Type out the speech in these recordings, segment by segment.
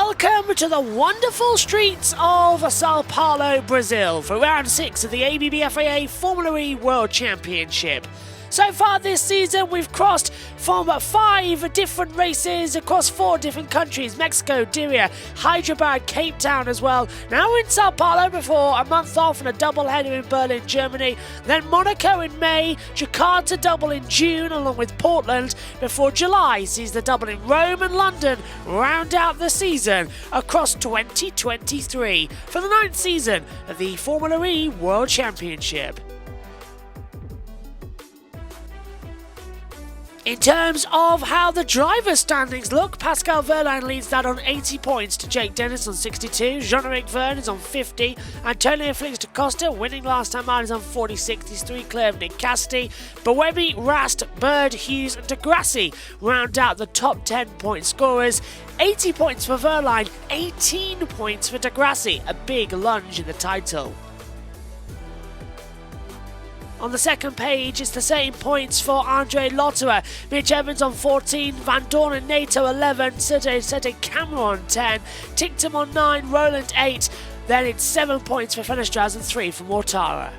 Welcome to the wonderful streets of Sao Paulo, Brazil for round 6 of the ABB FIA Formula E World Championship. So far this season we've crossed from 5 different races across 4 different countries: Mexico, Diriyah, Hyderabad, Cape Town as well. Now we're in Sao Paulo before a month off and a double header in Berlin, Germany. Then Monaco in May, Jakarta double in June along with Portland, before July sees the double in Rome and London round out the season across 2023 for the 9th season of the Formula E World Championship. In terms of how the driver standings look, Pascal Wehrlein leads that on 80 points to Jake Dennis on 62, Jean-Eric Verne is on 50, Antonio Felix da Costa, winning last time out, is on 46, these 3 clear of Nick Cassidy. Buemi, Rast, Bird, Hughes and Degrassi round out the top 10 point scorers. 80 points for Wehrlein, 18 points for Degrassi, a big lunge in the title. On the second page, it's the same points for Andre Lotterer. Mitch Evans on 14, Van Dorn and Nato 11, Sete Cameron 10, Ticktum on 9, Roland 8. Then it's 7 points for Fenestraz and 3 for Mortara.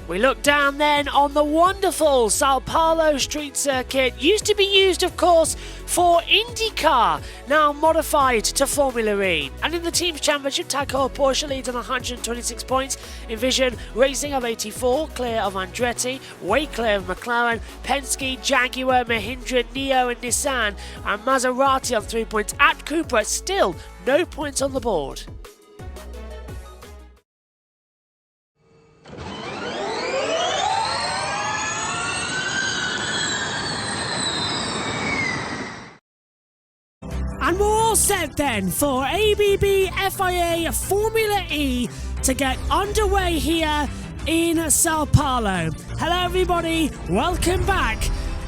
We look down then on the wonderful Sao Paulo street circuit. Used to be used, of course, for IndyCar, now modified to Formula E. And in the Teams Championship, Taco Porsche leads on 126 points. Envision Racing of 84, clear of Andretti, way clear of McLaren, Penske, Jaguar, Mahindra, Neo and Nissan, and Maserati on 3 points. At Cooper, still no points on the board. And we're all set then for ABB FIA Formula E to get underway here in Sao Paulo. Hello everybody, welcome back.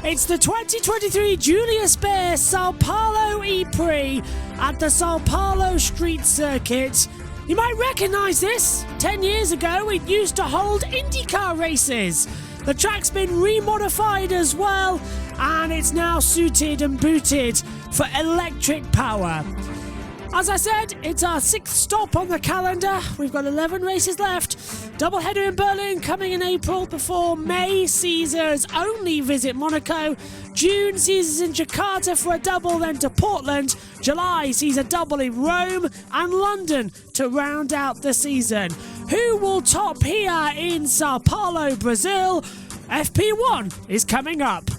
It's the 2023 Julius Baer Sao Paulo E-Prix at the Sao Paulo Street Circuit. You might recognise this. 10 years ago it used to hold IndyCar races. The track's been remodified as well, and it's now suited and booted for electric power. As I said, it's our 6th stop on the calendar. We've got 11 races left. Doubleheader in Berlin coming in April before May sees us only visit Monaco. June sees us in Jakarta for a double, then to Portland. July sees a double in Rome and London to round out the season. Who will top here in Sao Paulo, Brazil? FP1 is coming up.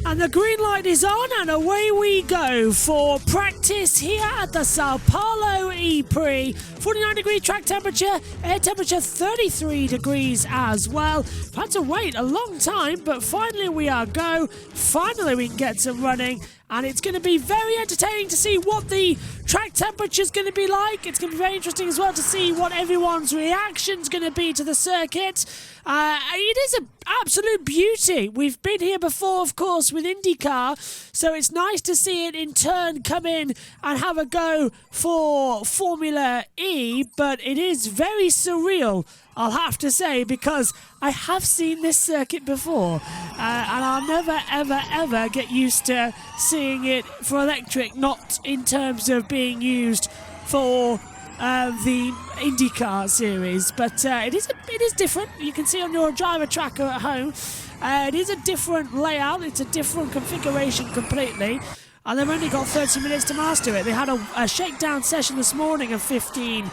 And the green light is on and away we go for practice here at the Sao Paulo E-Prix. 49-degree track temperature, air temperature 33 degrees as well. We've had to wait a long time, but finally we are go. Finally we can get some running. And it's going to be very entertaining to see what the track temperature is going to be like. It's going to be very interesting as well to see what everyone's reaction is going to be to the circuit. It is an absolute beauty. We've been here before, of course, with IndyCar, so it's nice to see it in turn come in and have a go for Formula E, but it is very surreal, I'll have to say, because I have seen this circuit before, and I'll never, ever, ever get used to seeing it for electric, not in terms of being used for the IndyCar series. But it is different. You can see on your driver tracker at home, it is a different layout. It's a different configuration completely. And they've only got 30 minutes to master it. They had a shakedown session this morning of 15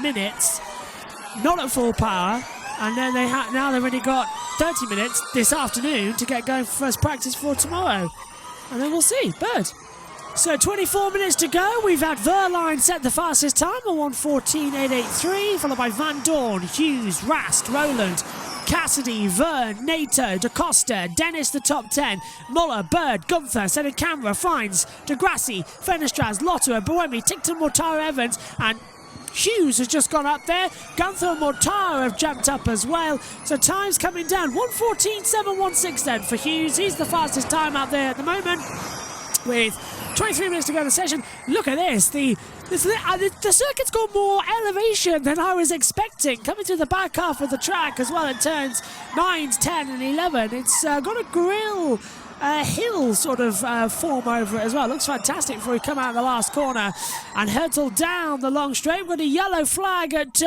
minutes, not at full power. And then now they've only got 30 minutes this afternoon to get going for first practice for tomorrow. And then we'll see. Bird. So 24 minutes to go. We've had Wehrlein set the fastest time on 1:14.883, followed by Van Dorn, Hughes, Rast, Roland, Cassidy, Verne, Nato, Da Costa, Dennis the top 10, Muller, Bird, Gunther, Sete Camera, Fines, Degrassi, Fenestraz, Lotterer, Buemi, Ticktum, Mortara, Evans, and Hughes has just gone up there. Gunther and Mortara have jumped up as well. So time's coming down. 1:14.716 then for Hughes. He's the fastest time out there at the moment, with 23 minutes to go in the session. Look at this. The circuit's got more elevation than I was expecting. Coming through the back half of the track as well in turns 9, 10 and 11. It's got a grill hill sort of form over it as well. Looks fantastic before we come out of the last corner and hurtle down the long straight. We've got a yellow flag at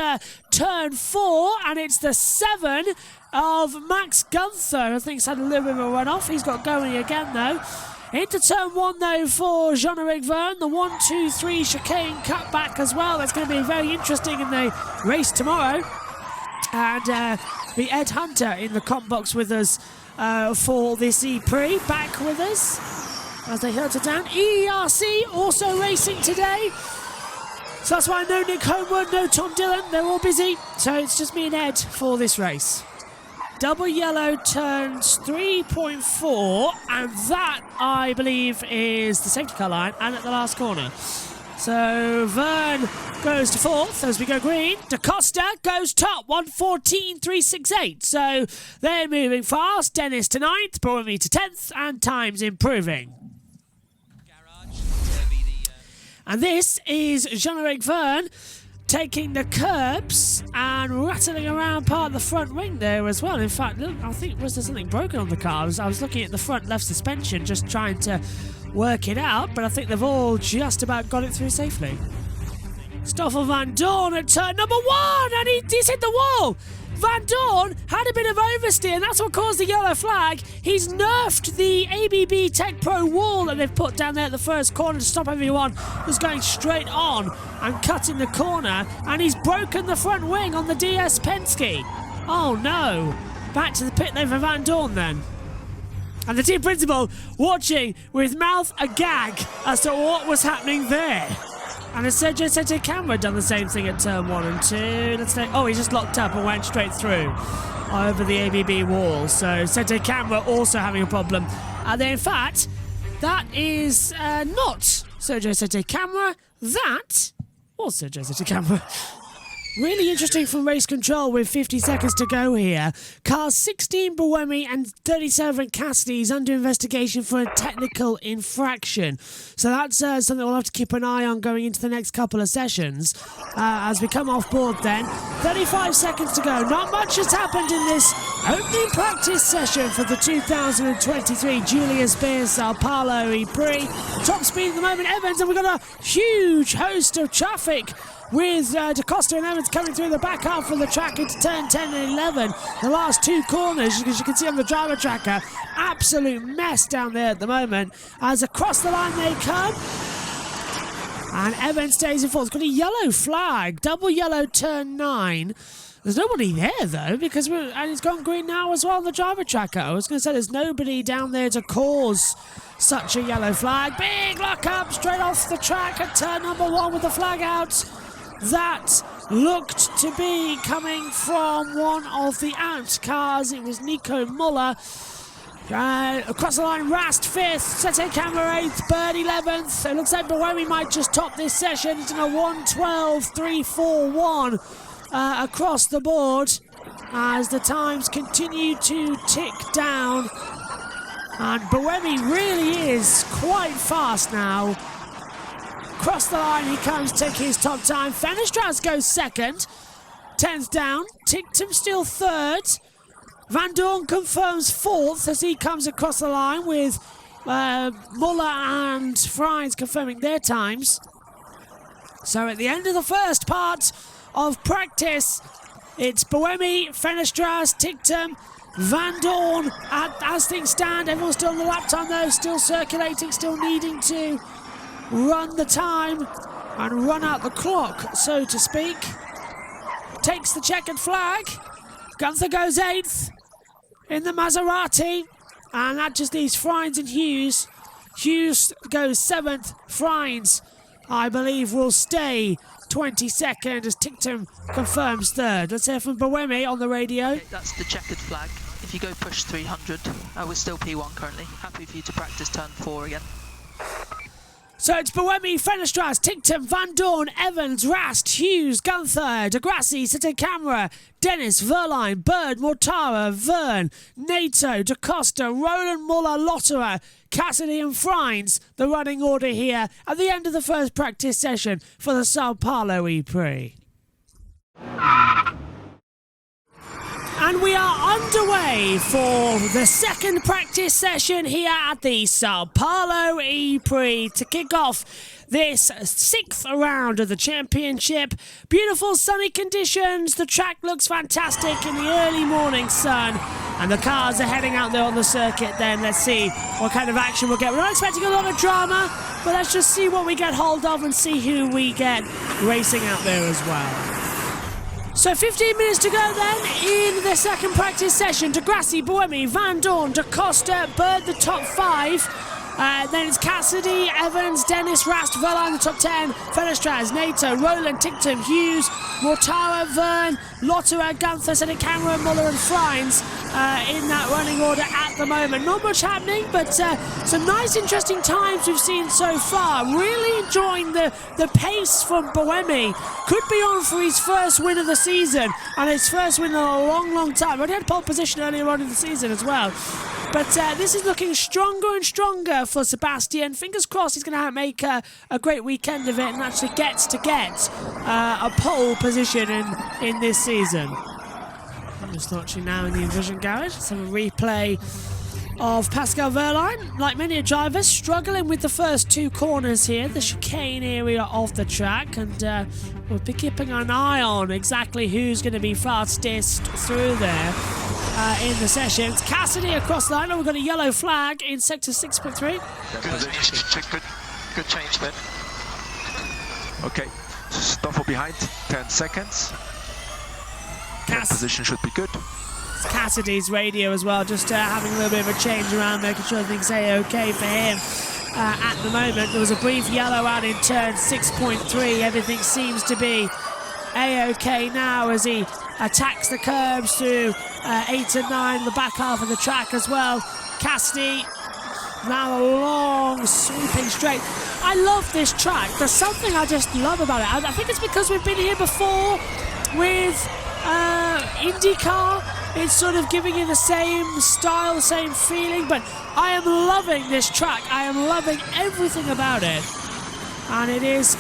turn 4, and it's the 7 of Max Gunther. I think he's had a little bit of a run off. He's got going again though. Into turn 1 though for Jean-Eric Verne. The 1, 2, 3 chicane cut back as well. That's going to be very interesting in the race tomorrow. And the Ed Hunter in the comp box with us for this E-Prix, back with us as they hurtle down. ERC also racing today. So that's why no Nick Homewood, no Tom Dillon. They're all busy. So it's just me and Ed for this race. Double yellow turns 3.4, and that, I believe, is the safety car line and at the last corner. So Verne goes to 4th as we go green. Da Costa goes top, 1:14.368. So they're moving fast. Dennis to 9th, Boromir to 10th, and time's improving. And this is Jean-Eric Verne taking the curbs and rattling around part of the front wing there as well. In fact, look, I think was there something broken on the car? I was looking at the front left suspension, just trying to work it out, but I think they've all just about got it through safely. Stoffel Van Dorn at turn number 1, and he's hit the wall. Van Dorn had a bit of oversteer, and that's what caused the yellow flag. He's nerfed the ABB Tech Pro wall that they've put down there at the first corner to stop everyone who's going straight on and cutting the corner, and he's broken the front wing on the DS Penske. Oh no. Back to the pit lane for Van Dorn then. And the team principal watching with mouth agag as to what was happening there. And has Sergio Sette Camera done the same thing at turn 1 and 2? Oh, he just locked up and went straight through over the ABB wall. So Sette Camera also having a problem. And in fact, that is not Sergio Sette Camera. That was Sergio Sette Camera. Really interesting from race control with 50 seconds to go here. Cars 16 Buemi and 37 Cassidy's under investigation for a technical infraction. So that's something we'll have to keep an eye on going into the next couple of sessions. As we come off board then, 35 seconds to go. Not much has happened in this opening practice session for the 2023 Julius Baer Sao Paulo E-Prix. Top speed at the moment, Evans, and we've got a huge host of traffic with Da Costa and Evans coming through the back half of the track into turn 10 and 11. The last 2 corners, as you can see on the driver tracker, absolute mess down there at the moment. As across the line they come. And Evans stays in 4th. Got a yellow flag, double yellow turn 9. There's nobody there though, because and it's gone green now as well on the driver tracker. I was going to say there's nobody down there to cause such a yellow flag. Big lock up straight off the track at turn number 1 with the flag out. That looked to be coming from one of the out cars. It was Nico Muller. Across the line, Rast 5th, Sette Camera 8th, Bird 11th. It looks like Buemi might just top this session. It's in a 1:12.341 across the board as the times continue to tick down. And Buemi really is quite fast now. Across the line he comes, taking his top time. Fenestras goes 2nd, 10th down. Tictum still 3rd. Van Dorn confirms 4th as he comes across the line with Muller and Fries confirming their times. So at the end of the first part of practice, it's Buemi, Fenestras, Tictum, Van Dorn. As things stand, everyone's still on the lap time though, still circulating, still needing to run the time and run out the clock, so to speak. Takes the checkered flag. Gunther goes 8th in the Maserati, and that just leaves Frines and Hughes. Hughes goes 7th. Frines, I believe, will stay 22nd as Tictum confirms 3rd. Let's hear from Buemi on the radio. Okay, that's the checkered flag. If you go push 300, we're still P1 currently. Happy for you to practice turn 4 again. So it's Buemi, Fenestras, Ticktum, Van Dorn, Evans, Rast, Hughes, Gunther, De Grassi, City Camera, Dennis, Verline, Bird, Mortara, Vern, Nato, Da Costa, Roland, Muller, Lotterer, Cassidy and Frines. The running order here at the end of the first practice session for the Sao Paulo E-Prix. And we are underway for the second practice session here at the Sao Paulo E-Prix to kick off this 6th round of the championship. Beautiful sunny conditions. The track looks fantastic in the early morning sun. And the cars are heading out there on the circuit then. Let's see what kind of action we'll get. We're not expecting a lot of drama, but let's just see what we get hold of and see who we get racing out there as well. So 15 minutes to go then in the second practice session. De Grassi, Buemi, Van Dorn, Da Costa, Bird the top 5. Then it's Cassidy, Evans, Dennis, Rast, Verline the top 10. Fenestras, Nato, Roland, Ticktum, Hughes, Mortara, Vern, Lotterer, Gunther, City Camera, Muller and Frines in that running order at the moment. Not much happening, but some nice interesting times we've seen so far. Really enjoying the pace from Buemi. Could be on for his first win of the season and his first win in a long, long time. Already had pole position earlier on in the season as well. But this is looking stronger and stronger for Sebastian. Fingers crossed he's going to make a great weekend of it and actually gets to get a pole position in this season. I'm just watching now in the Envision Garage. Let's have a replay of Pascal Verline. Like many drivers, struggling with the first 2 corners here, the chicane area of the track, and we'll be keeping an eye on exactly who's going to be fastest through there in the session. It's Cassidy across the line, and we've got a yellow flag in sector 6.3. Good change then. Okay, stop for behind, 10 seconds. Position should be good. It's Cassidy's radio as well, just having a little bit of a change around, making sure things are okay for him. At the moment, there was a brief yellow out in turn 6.3. Everything seems to be a-okay now as he attacks the curbs through 8 and 9, the back half of the track as well. Cassidy, now a long sweeping straight. I love this track. There's something I just love about it. I think it's because we've been here before with IndyCar. It's sort of giving you the same style, the same feeling, but I am loving this track. I am loving everything about it. And it is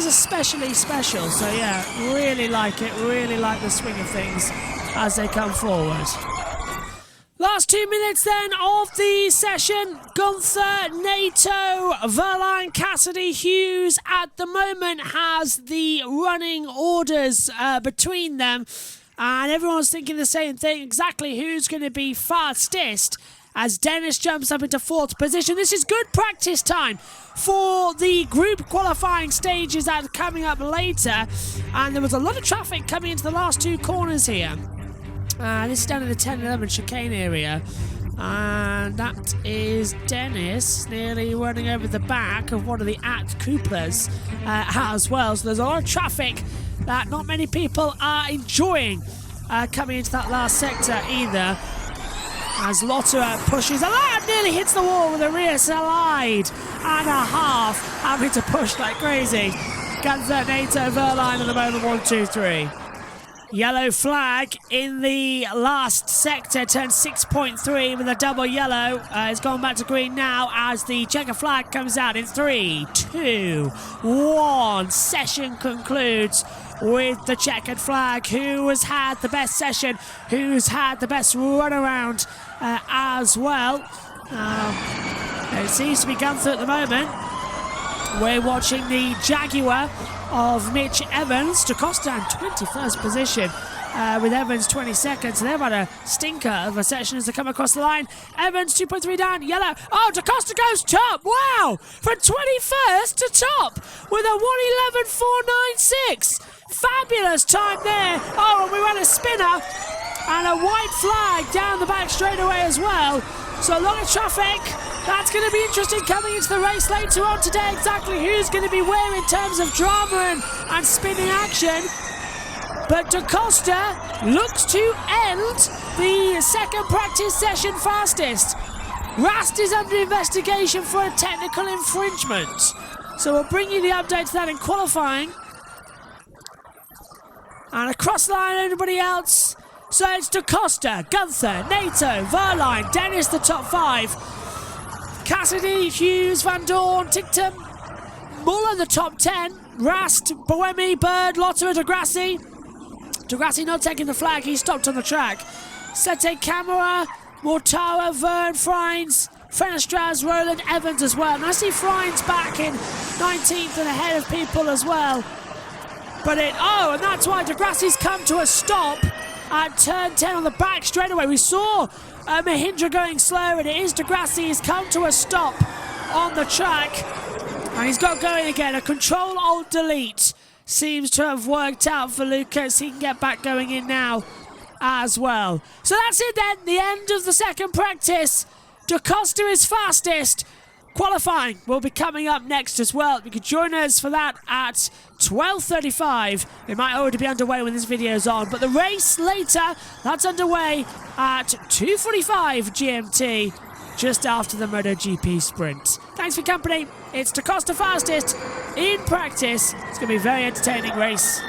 especially special. So yeah, really like it, really like the swing of things as they come forward. Last 2 minutes then of the session. Gunther, Nato, Verline, Cassidy, Hughes at the moment has the running orders between them. And everyone's thinking the same thing, exactly who's going to be fastest as Dennis jumps up into 4th position. This is good practice time for the group qualifying stages that are coming up later. And there was a lot of traffic coming into the last 2 corners here. This is down in the 10-11 chicane area. And that is Dennis nearly running over the back of one of the Coopers as well. So there's a lot of traffic that not many people are enjoying coming into that last sector either. As Lotterer pushes, nearly hits the wall with a rear slide and a half, having to push like crazy. Gunther, Nato, Verline at the moment, 1, 2, 3. Yellow flag in the last sector, turn 6.3 with a double yellow. It's gone back to green now as the checker flag comes out in 3, 2, 1. Session concludes with the checkered flag. Who has had the best session? Who's had the best run around as well? It seems to be Gunther at the moment. We're watching the Jaguar of Mitch Evans. Da Costa in 21st position with Evans 22nd. So they've had a stinker of a session as they come across the line. Evans 2.3 down, yellow. Oh, Da Costa goes top. Wow! From 21st to top with a 1:11.496. Fabulous time there. Oh, and we ran a spinner and a white flag down the back straight away as well. So a lot of traffic. That's going to be interesting coming into the race later on today. Exactly who's going to be where in terms of drama and spinning action. But Da Costa looks to end the second practice session fastest. Rast is under investigation for a technical infringement. So we'll bring you the update to that in qualifying. And across the line, anybody else? So it's Da Costa, Gunther, Nato, Verline, Dennis, the top 5. Cassidy, Hughes, Van Dorn, Tictum, Muller, the top 10. Rast, Boemi, Bird, Lotterer, Degrassi. Degrassi not taking the flag, he stopped on the track. Sete Camera, Mortawa, Vern, Frines, Fenestraz, Roland, Evans as well. And I see Frines back in 19th and ahead of people as well. But and that's why Degrassi's come to a stop at turn 10 on the back straightaway. We saw Mahindra going slow, and it is Degrassi. He's come to a stop on the track. And he's got going again. A Control-Alt-Delete seems to have worked out for Lucas. He can get back going in now as well. So that's it then. The end of the second practice. Da Costa is fastest. Qualifying will be coming up next as well. You can join us for that at 12:35. It might already be underway when this video is on. But the race later, that's underway at 2:45 GMT. Just after the MotoGP sprint. Thanks for your company. It's Da Costa fastest in practice. It's going to be a very entertaining race.